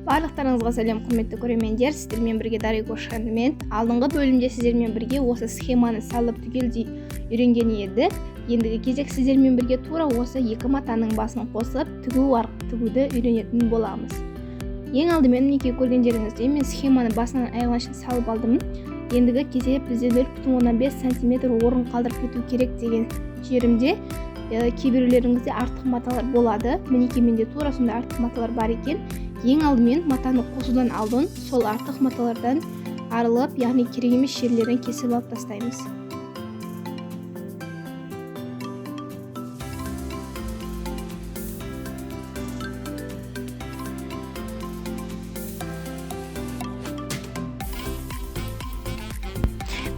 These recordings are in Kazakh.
Барлықтарыңызға сәлем, құрметті көрермендер. Сіздермен бірге Дариго Шанымен. Алдыңғы бөлімде сіздермен бірге осы схеманы салып түгелдей үйренген едік. Ендігі кезек сіздермен бірге тура осы екі матаның басын қосып тігуді үйренетін боламыз. Ең алдымен мінекей көргендеріңіздей мен схеманы басынан аяғына шейін салып алдым. Ендігі кезек бізде 0,5 см орын қалдырып кету керек деген жерімде кейбіреулеріңізде артық маталар болады. Мінекей менде тура сондай артық маталар бар екен. Ең алдымен матаны қосудан алдын сол артық маталардан арылып, яғни керек емес жерлерін кесіп алып тастаймыз.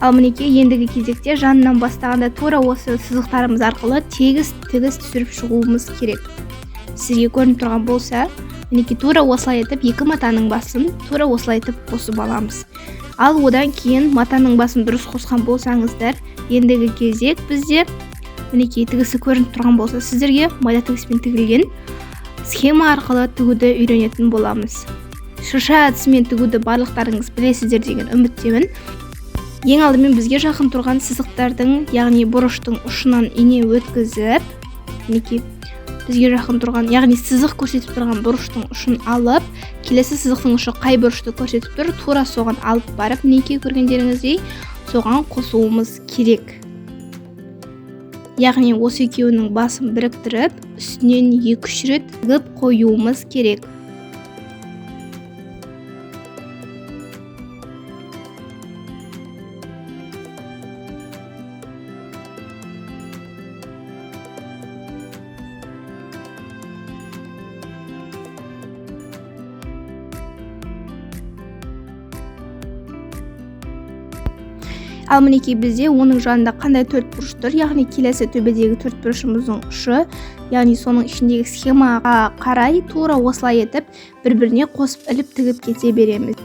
Ал мінекей ендігі кезекте жанынан бастағанда тура осы сызықтарымыз арқылы тегіс түсіріп шығуымыз керек. Сізге көрініп тұрған болса, мінекей тура осылай етіп екі матаның басын тура осылай етіп қосып аламыз. Ал одан кейін матаның басын дұрыс қосқан болсаңыздар, ендігі кезек бізде мінекей тігісі көрініп тұрған болса, сіздерге майда тігіспен тігілген схема арқылы тігуді үйренетін боламыз. Шыша әдісімен тігуді барлықтарыңыз білесіздер деген үміттемін. Ең алдымен бізге жақын тұрған сызықтардың, яғни бұрыштың ұшынан ине өткізіп, мінекей бізге жақын тұрған, яғни сызық көрсетіп тұрған бұрыштың ұшын алып, келесі сызықтың ұшы қай бұрышты көрсетіп тұр, тура соған алып барып, мінекей көргендеріңіздей соған қосуымыз керек. Яғни осы екеуінің басын біріктіріп, үстінен 2-3 рет тігіп қоюымыз керек. Ал мінекей бізде оның жанында қандай төрт бұрыш тұр, яғни келесі төбедегі төрт бұрышымыздың ұшы, яғни соның ішіндегі схемаға қарай тура осылай етіп бір-біріне қосып іліп тігіп кете береміз.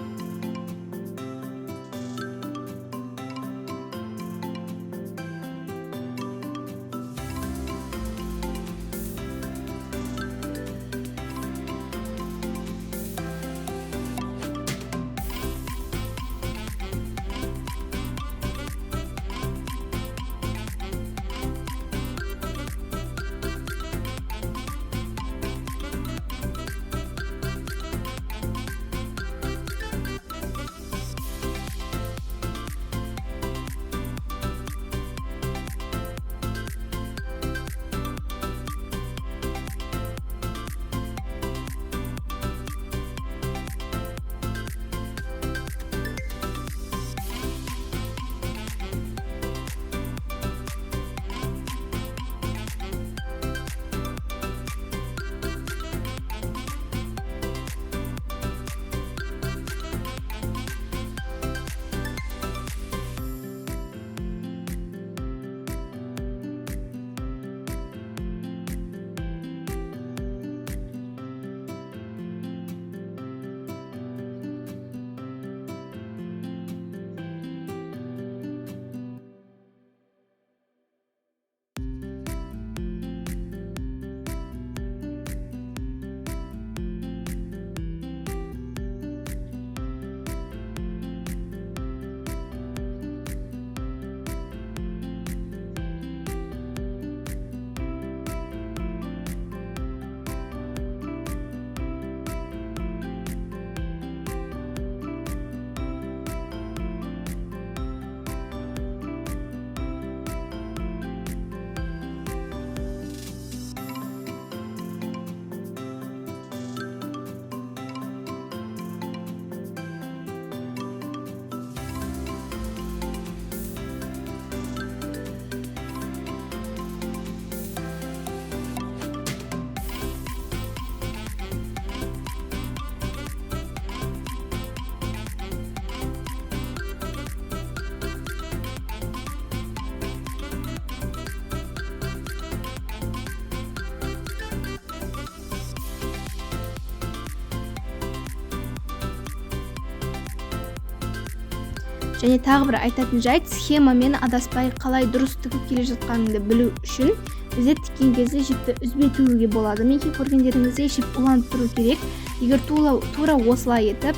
Және тағы бір айтатын жайт, схемамен адаспай қалай дұрыс тігіп келе жатқаныңды білу үшін бізде тіккен кезде жіпті үзбей тігуге болады. Мінекей көргендеріңіздей жіп уланып тұру керек. егер тура осылай етіп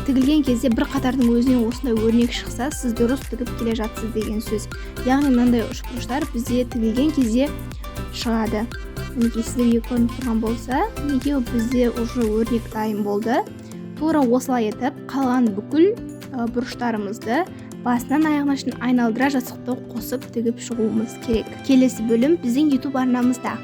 тігілген кезде бір қатардың өзінен осындай өрнек шықса, сіз дұрыс тігіп келе жатсыз деген сөз. Яғни мынандай үшбұрыштар бізде тігілген кезде шығады. Мінекей сіздерге көрініп тұрған болса, мінекей бізде уже өрнек дайын болды. Тура осылай етіп қалған бүкіл бұрыштарымызды басынан аяғына шейін айналдыра жасықты қосып тігіп шығуымыз керек. Келесі бөлім біздің YouTube арнамызда.